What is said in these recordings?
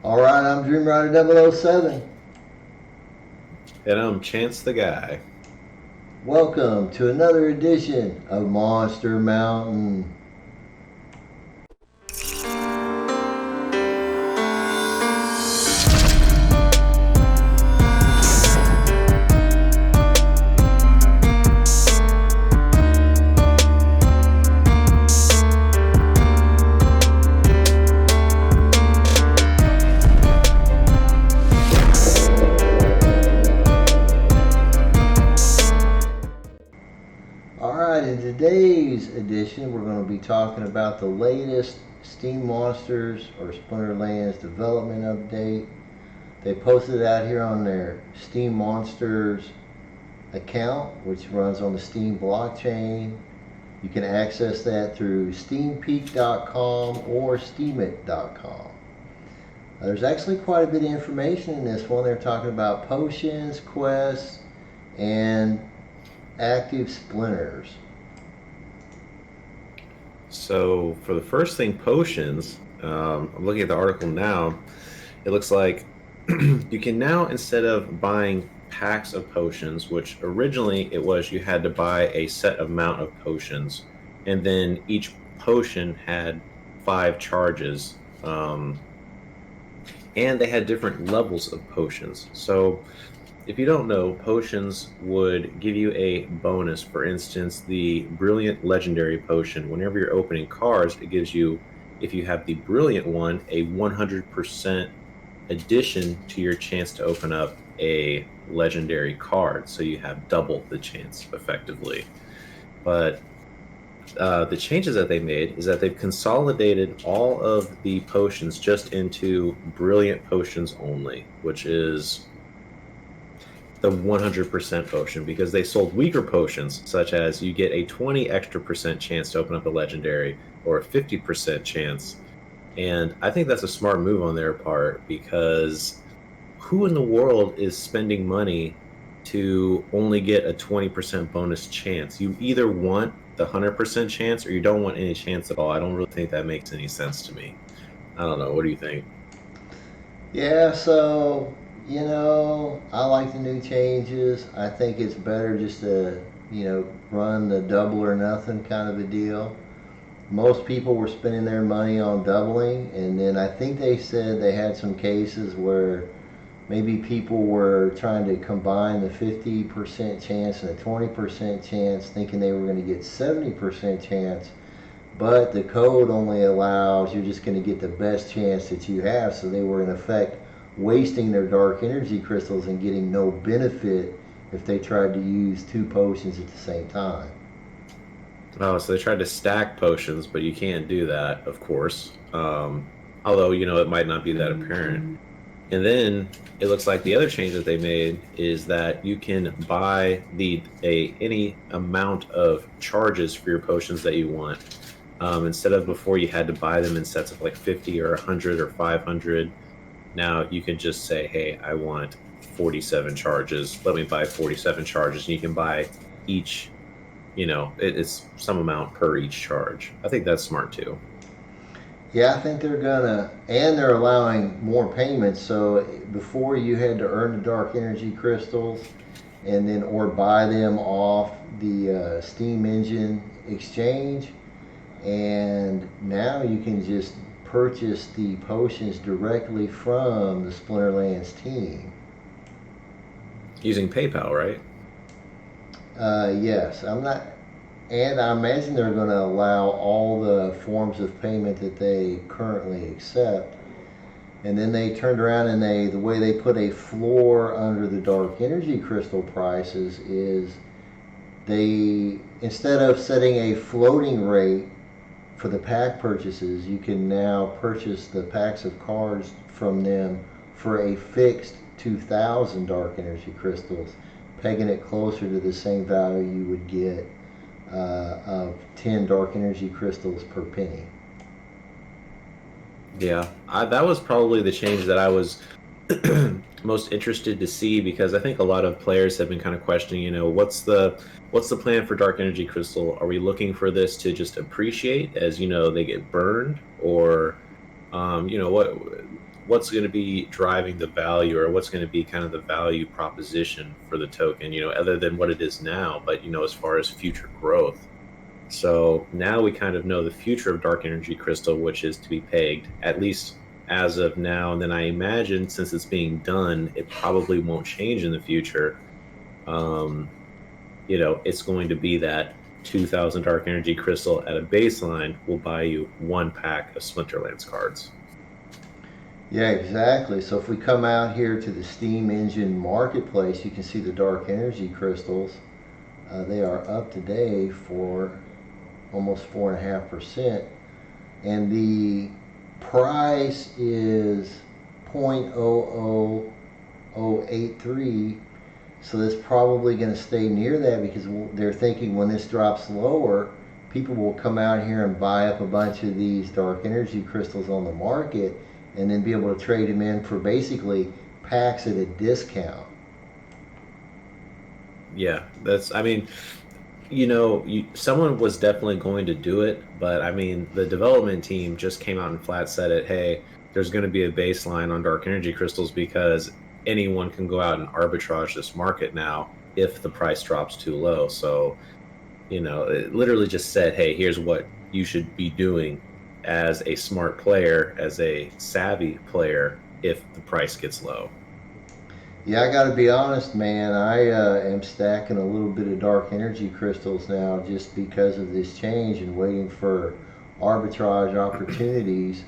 All right, I'm Dream Rider 007. And I'm Chance the Guy. Welcome to another edition of Monster Mountain. All right, in today's edition, we're going to be talking about the latest Steam Monsters or Splinterlands development update. They posted it out here on their Steam Monsters account, which runs on the Steam blockchain. You can access that through steampeak.com or steamit.com. There's actually quite a bit of information in this one. They're talking about potions, quests, and active splinters. So, for the first thing, potions, I'm looking at the article now. It looks like you can now, instead of buying packs of potions, which originally it was you had to buy a set amount of potions, and then each potion had 5 charges. And they had different levels of potions. So, if you don't know, potions would give you a bonus. For instance, the Brilliant Legendary Potion, whenever you're opening cards, it gives you, if you have the Brilliant one, a 100% addition to your chance to open up a legendary card. So you have double the chance, effectively. But the changes that they made is that they've consolidated all of the potions just into Brilliant Potions only, which is the 100% potion, because they sold weaker potions, such as you get a 20 extra percent chance to open up a legendary or a 50% chance. And I think that's a smart move on their part, because who in the world is spending money to only get a 20% bonus chance? You either want the 100% chance or you don't want any chance at all. I don't really think that makes any sense to me. I don't know. What do you think? Yeah, so, I like the new changes. I think it's better just to, run the double or nothing kind of a deal. Most people were spending their money on doubling, and then I think they said they had some cases where maybe people were trying to combine the 50% chance and the 20% chance, thinking they were going to get 70% chance, but the code only allows you're just going to get the best chance that you have. So they were in effect wasting their dark energy crystals and getting no benefit if they tried to use two potions at the same time. Oh, so they tried to stack potions, but you can't do that, of course. Although, it might not be that apparent. And then it looks like the other change that they made is that you can buy any amount of charges for your potions that you want. Instead of before you had to buy them in sets of like 50 or 100 or 500, now you can just say, hey, I want 47 charges. Let me buy 47 charges. And you can buy each, it's some amount per each charge. I think that's smart too. Yeah, I think they're gonna, and they're allowing more payments. So before you had to earn the dark energy crystals, and then or buy them off the Steam Engine exchange, and now you can just purchase the potions directly from the Splinterlands team. Using PayPal, right? Yes, I'm not, and I imagine they're going to allow all the forms of payment that they currently accept. And then they turned around and the way they put a floor under the dark energy crystal prices is they, instead of setting a floating rate for the pack purchases, you can now purchase the packs of cards from them for a fixed 2,000 dark energy crystals, pegging it closer to the same value you would get of 10 dark energy crystals per penny. Yeah, that was probably the change that I was most interested to see, because I think a lot of players have been kind of questioning, what's the plan for Dark Energy Crystal? Are we looking for this to just appreciate as they get burned, or what? what's going to be driving the value, or what's going to be kind of the value proposition for the token, other than what it is now, but as far as future growth. So now we kind of know the future of dark energy crystal, which is to be pegged, at least as of now. And then I imagine, since it's being done, it probably won't change in the future. um, it's going to be that 2,000 dark energy crystal at a baseline will buy you one pack of Splinterlands cards. Yeah, exactly. So if we come out here to the Steam Engine Marketplace, you can see the dark energy crystals. They are up today for almost 4.5%, and the price is 0.00083. So that's probably going to stay near that because they're thinking when this drops lower, people will come out here and buy up a bunch of these dark energy crystals on the market and then be able to trade them in for basically packs at a discount. Yeah, I mean, someone was definitely going to do it, but I mean, the development team just came out and flat said it. Hey, there's going to be a baseline on dark energy crystals because anyone can go out and arbitrage this market now if the price drops too low. So, it literally just said, hey, here's what you should be doing as a smart player, as a savvy player, if the price gets low. Yeah, I got to be honest, man. I am stacking a little bit of dark energy crystals now just because of this change and waiting for arbitrage opportunities.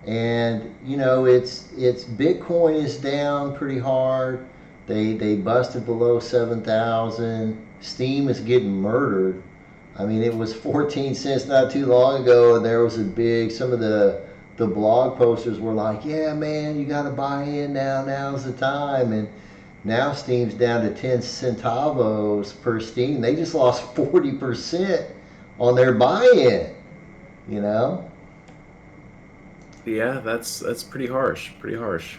And it's Bitcoin is down pretty hard. They busted below 7,000. Steam is getting murdered. I mean, it was 14 cents not too long ago, and there was some of the blog posters were like, "Yeah, man, you got to buy in now. Now's the time." And now Steam's down to 10 centavos per Steam. They just lost 40% on their buy-in. You know. Yeah, that's pretty harsh. Pretty harsh.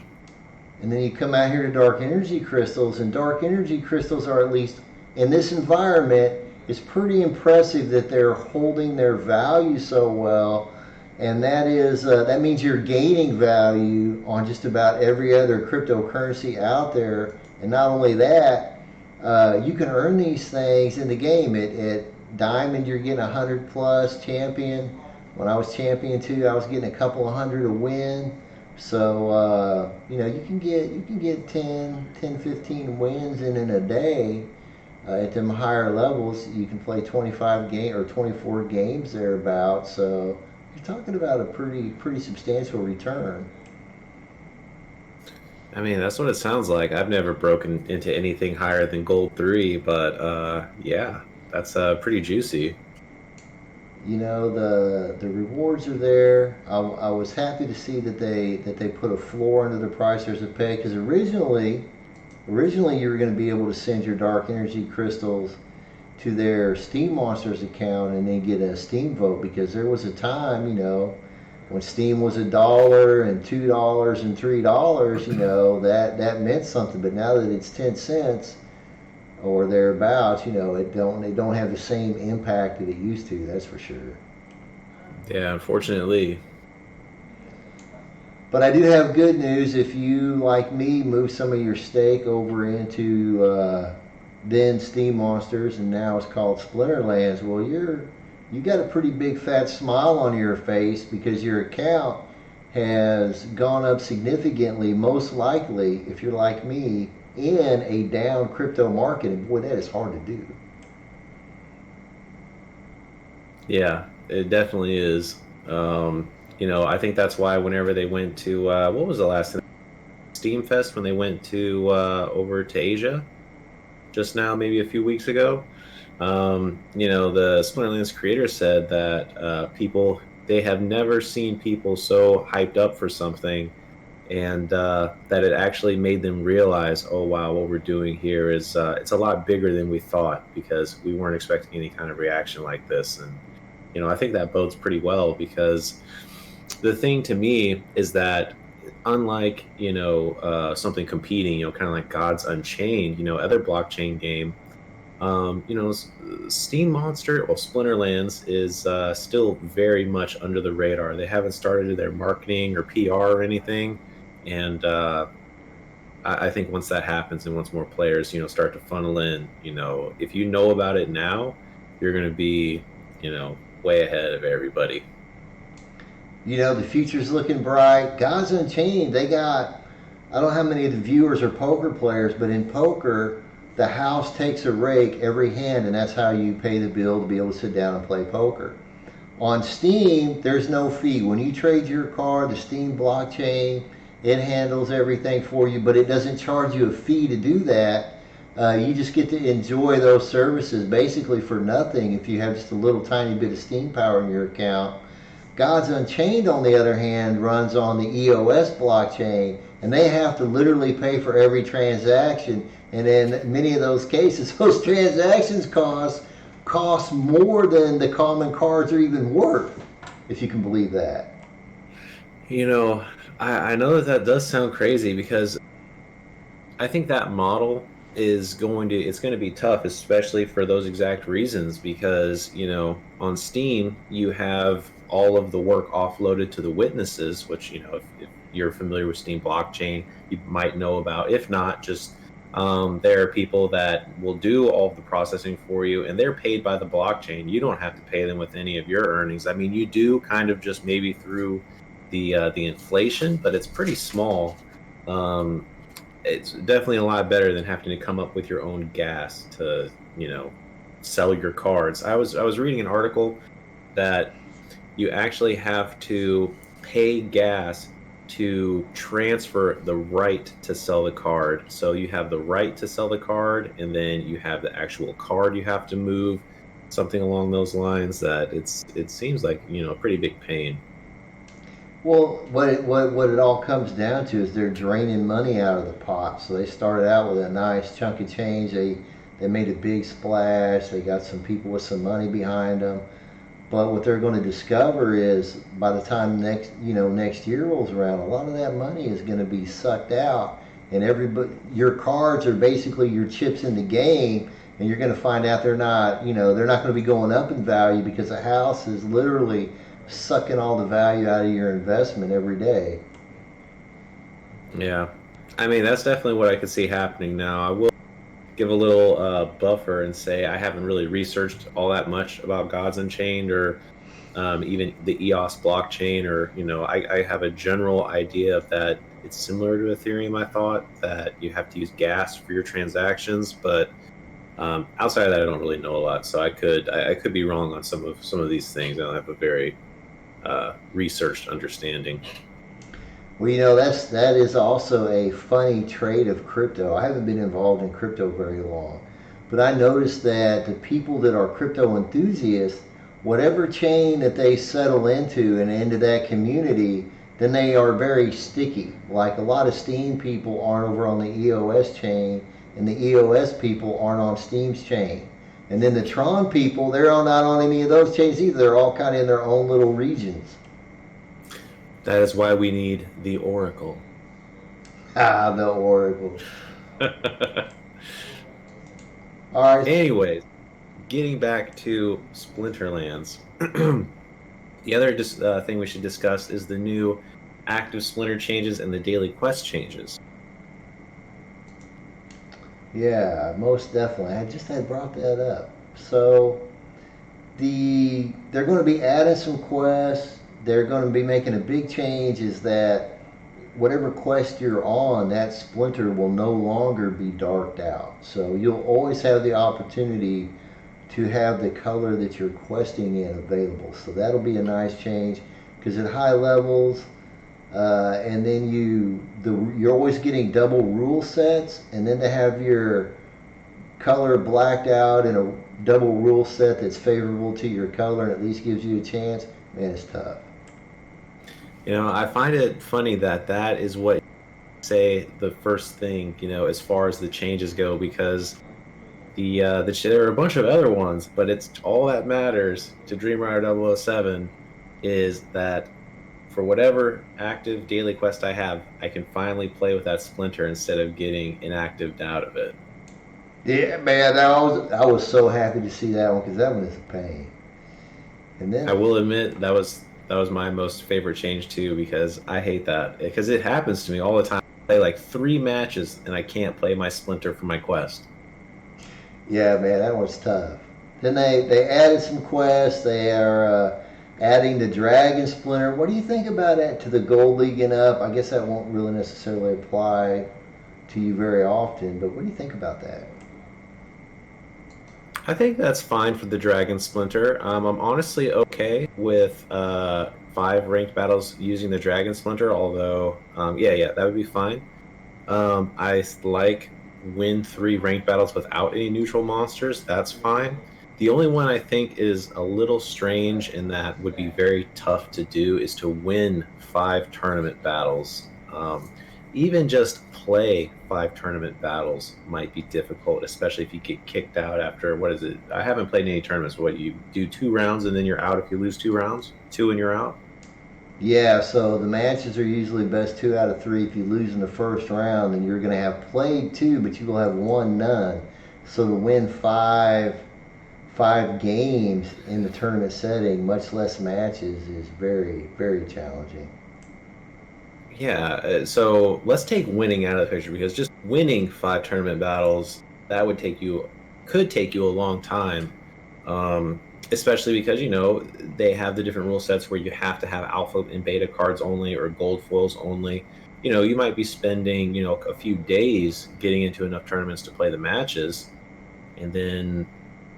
And then you come out here to dark energy crystals, and dark energy crystals are, at least in this environment, it's pretty impressive that they're holding their value so well. And that means you're gaining value on just about every other cryptocurrency out there. And not only that, you can earn these things in the game. At Diamond, you're getting 100 plus. Champion, when I was champion too, I was getting a couple of hundred a win. So you can get 10, 15 wins in a day. At them higher levels, you can play 25 game or 24 games thereabouts. So you're talking about a pretty substantial return. I mean, that's what it sounds like. I've never broken into anything higher than gold 3, but yeah, that's pretty juicy. The rewards are there. I was happy to see that they put a floor under the price there's a pay, because originally you were going to be able to send your dark energy crystals to their Steam Monsters account and then get a Steam vote, because there was a time, when Steam was $1 and $2 and $3, that meant something. But now that it's 10 cents or thereabouts, it don't have the same impact that it used to. That's for sure. Yeah, unfortunately. But I do have good news. If you, like me, move some of your stake over into then Steam Monsters, and now it's called Splinterlands, well, you got a pretty big fat smile on your face because your account has gone up significantly, most likely, if you're like me, in a down crypto market. And boy, that is hard to do. Yeah, it definitely is. I think that's why whenever they went to what was the last thing? Steam Fest, when they went to over to Asia just now, maybe a few weeks ago. The Splinterlands creator said that they have never seen people so hyped up for something, and that it actually made them realize, oh wow, what we're doing here is it's a lot bigger than we thought, because we weren't expecting any kind of reaction like this. And I think that bodes pretty well, because the thing to me is that, unlike something competing, kind of like Gods Unchained, other blockchain game, Steam Monster, well, Splinterlands is still very much under the radar. They haven't started their marketing or PR or anything. And I think once that happens and once more players, start to funnel in, if you know about it now, you're going to be, way ahead of everybody. The future's looking bright. Gods Unchained, they got, I don't know how many of the viewers are poker players, but in poker, the house takes a rake every hand, and that's how you pay the bill to be able to sit down and play poker. On Steam, there's no fee. When you trade your card, the Steam blockchain, it handles everything for you, but it doesn't charge you a fee to do that. You just get to enjoy those services basically for nothing if you have just a little tiny bit of Steam power in your account. Gods Unchained, on the other hand, runs on the EOS blockchain, and they have to literally pay for every transaction. And in many of those cases, those transactions cost more than the common cards are even worth, if you can believe that. You know, I know that that does sound crazy because I think that model it's going to be tough, especially for those exact reasons, because, on Steam, you have all of the work offloaded to the witnesses, which, if you're familiar with Steam blockchain, you might know about. If not, just there are people that will do all of the processing for you, and they're paid by the blockchain. You don't have to pay them with any of your earnings. I mean, you do kind of just maybe through the inflation, but it's pretty small. Um, it's definitely a lot better than having to come up with your own gas to sell your cards. I was reading an article that you actually have to pay gas to transfer the right to sell the card. So you have the right to sell the card, and then you have the actual card you have to move, something along those lines. That it seems like a pretty big pain. Well, what it all comes down to is they're draining money out of the pot. So they started out with a nice chunk of change. They made a big splash. They got some people with some money behind them. But what they're going to discover is by the time next year rolls around, a lot of that money is going to be sucked out, and everybody your cards are basically your chips in the game, and you're going to find out they're not going to be going up in value because the house is literally sucking all the value out of your investment every day. Yeah, I mean that's definitely what I could see happening now. I will give a little buffer and say I haven't really researched all that much about Gods Unchained or even the EOS blockchain, or I have a general idea of that it's similar to Ethereum. I thought that you have to use gas for your transactions, but outside of that, I don't really know a lot. So I could be wrong on some of these things. I don't have a very researched understanding. Well, that is also a funny trait of crypto. I haven't been involved in crypto very long, but I noticed that the people that are crypto enthusiasts, whatever chain that they settle into that community, then they are very sticky. Like a lot of Steam people aren't over on the EOS chain, and the EOS people aren't on Steam's chain. And then the Tron people, they're not on any of those chains either. They're all kind of in their own little regions. That is why we need the Oracle. Ah, the Oracle. All right. Anyways, getting back to Splinterlands, the other thing we should discuss is the new active Splinter changes and the daily quest changes. Yeah, most definitely. I just had brought that up. So they're going to be adding some quests. They're going to be making a big change. Is that whatever quest you're on, that splinter will no longer be darked out. So you'll always have the opportunity to have the color that you're questing in available. So that'll be a nice change because at high levels, and then you're always getting double rule sets, and then to have your color blacked out in a double rule set that's favorable to your color and at least gives you a chance, man, it's tough. I find it funny that that is what you say the first thing, as far as the changes go, because there are a bunch of other ones, but it's all that matters to Dream Rider 007 is that for whatever active daily quest I have, I can finally play with that splinter instead of getting inactive out of it. Yeah, man, I was so happy to see that one because that one is a pain. And I then, will admit that was That was my most favorite change too, because I hate that because it happens to me all the time. I play like 3 matches and I can't play my Splinter for my quest. Yeah, man, that was tough. Then they added some quests. They are adding the Dragon Splinter. What do you think about that to the Gold League and up? I guess that won't really necessarily apply to you very often, but what do you think about that? I think that's fine for the Dragon Splinter. I'm honestly okay with 5 ranked battles using the Dragon Splinter, although, yeah, that would be fine. I like win 3 ranked battles without any neutral monsters. That's fine. The only one I think is a little strange and that would be very tough to do is to win 5 tournament battles. Even just play 5 tournament battles might be difficult, especially if you get kicked out after what is it? I haven't played any tournaments. What you do 2 rounds and then you're out if you lose 2 rounds, two and you're out. Yeah, so the matches are usually best 2 out of 3. If you lose in the first round, then you're going to have played 2, but you will have won none. So to win five games in the tournament setting, much less matches, is very, very challenging. Yeah, so let's take winning out of the picture because just winning 5 tournament battles that would take you could take you a long time, um, especially because they have the different rule sets where you have to have alpha and beta cards only or gold foils only. You might be spending a few days getting into enough tournaments to play the matches, and then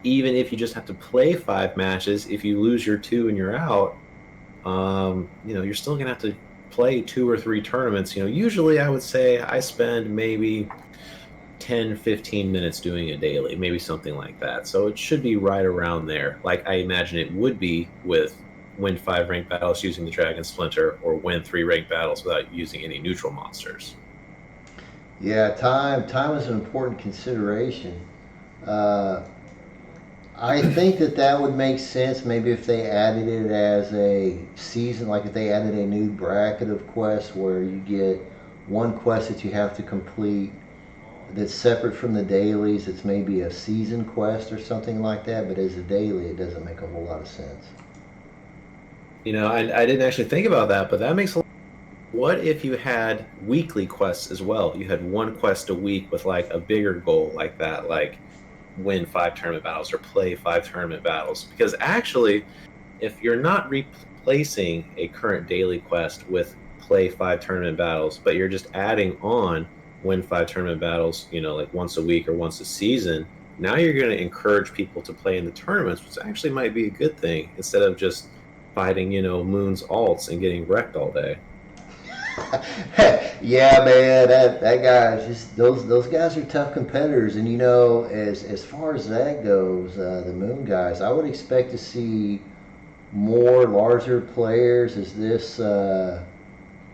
even if you just have to play 5 matches, if you lose your 2 and you're out, you're still gonna have to play 2 or 3 tournaments. Usually I would say I spend maybe 10, 15 minutes doing a daily, maybe something like that. So it should be right around there, like I imagine it would be with win 5 ranked battles using the Dragon Splinter or win 3 ranked battles without using any neutral monsters. Yeah, time is an important consideration. Uh, I think that would make sense maybe if they added it as a season, like if they added a new bracket of quests where you get one quest that you have to complete that's separate from the dailies. It's maybe a season quest or something like that, but as a daily, it doesn't make a whole lot of sense. I didn't actually think about that, but that makes a lot. What if you had weekly quests as well? You had one quest a week with like a bigger goal like that, like win 5 tournament battles or play 5 tournament battles. Because actually, if you're not replacing a current daily quest with play 5 tournament battles, but you're just adding on win 5 tournament battles, like once a week or once a season, now you're going to encourage people to play in the tournaments, which actually might be a good thing instead of just fighting, Moon's alts and getting wrecked all day. Yeah, man, that guy just those guys are tough competitors, and as far as that goes, the Moon guys, I would expect to see more larger players as this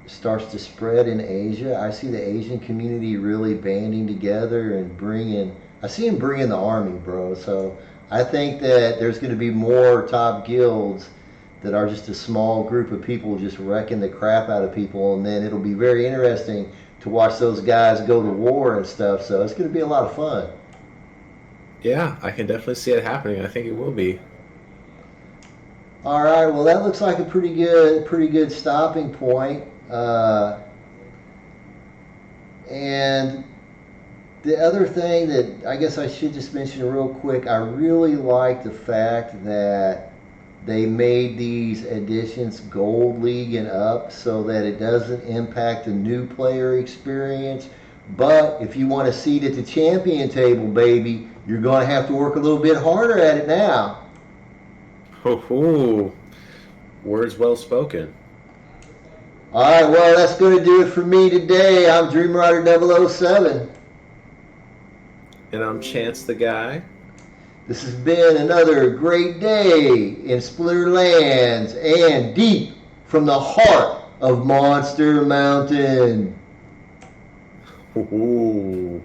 starts to spread in Asia. I see the Asian community really banding together and bringing. I see them bringing the army, bro. So I think that there's going to be more top guilds that are just a small group of people just wrecking the crap out of people, and then it'll be very interesting to watch those guys go to war and stuff. So it's going to be a lot of fun. Yeah, I can definitely see it happening. I think it will be. All right, well that looks like a pretty good stopping point. And the other thing that I guess I should just mention real quick, I really like the fact that they made these editions Gold League and up so that it doesn't impact the new player experience. But if you want a seat at the champion table, baby, you're going to have to work a little bit harder at it now. Ho, words well spoken. All right, well, that's going to do it for me today. I'm Dream Rider 007. And I'm Chance the Guy. This has been another great day in Splinterlands and deep from the heart of Monster Mountain. Ooh.